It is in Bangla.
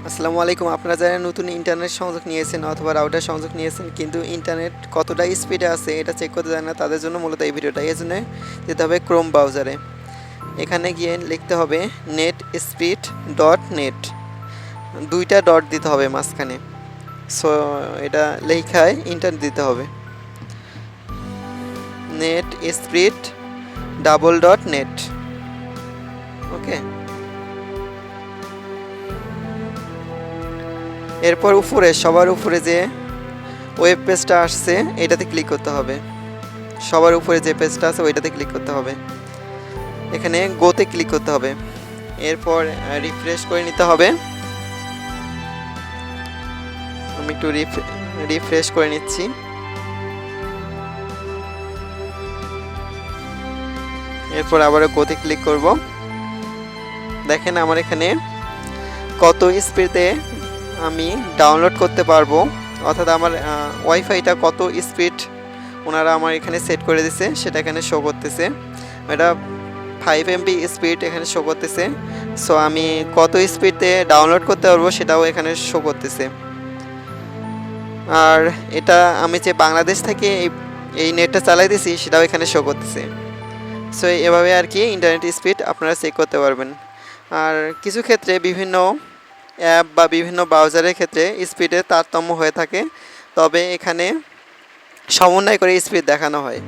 আসসালামু আলাইকুম। আপনারা যারা নতুন ইন্টারনেট সংযোগ নিয়েছেন অথবা রাউটার সংযোগ নিয়েছেন কিন্তু ইন্টারনেট কতটা স্পিডে আছে এটা চেক করতে জানেন না, তাদের জন্য মূলত এই ভিডিওটা। এই জন্য যেতে হবে ক্রোম ব্রাউজারে। এখানে গিয়ে লিখতে হবে নেট স্পিড ডট নেট, দুইটা ডট দিতে হবে মাঝখানে। সো এটা লেখায় ইন্টার দিতে হবে, net speed double dot net. Okay, এরপর উপরে সবার উপরে যে ওয়েব পেজটা আসছে এটাতে ক্লিক করতে হবে। সবার উপরে যে পেজটা আছে ওইটাতে ক্লিক করতে হবে। এখানে গোতে ক্লিক করতে হবে। এরপর রিফ্রেশ করে নিতে হবে। আমি একটু রিফ্রেশ করে নিচ্ছি। এরপর আবারও গোতে ক্লিক করব। দেখেন আমার এখানে কত স্পিডে আমি ডাউনলোড করতে পারবো, অর্থাৎ আমার ওয়াইফাইটা কত স্পিড ওনারা আমার এখানে সেট করে দিছে সেটা এখানে শো করতেছে। এটা 5 MB স্পিড এখানে শো করতেছে। সো আমি কত স্পিডে ডাউনলোড করতে পারবো সেটাও এখানে শো করতেছে। আর এটা আমি যে বাংলাদেশ থেকে এই নেটটা চালাই দিছি সেটাও এখানে শো করতেছে। সো এভাবে আর কি ইন্টারনেট স্পিড আপনারা চেক করতে পারবেন। আর কিছু ক্ষেত্রে বিভিন্ন অ্যাপ বা বিভিন্ন ব্রাউজারের ক্ষেত্রে স্পিডের তারতম্য হয়ে থাকে, তবে এখানে সমন্বয় করে স্পিড দেখানো হয়।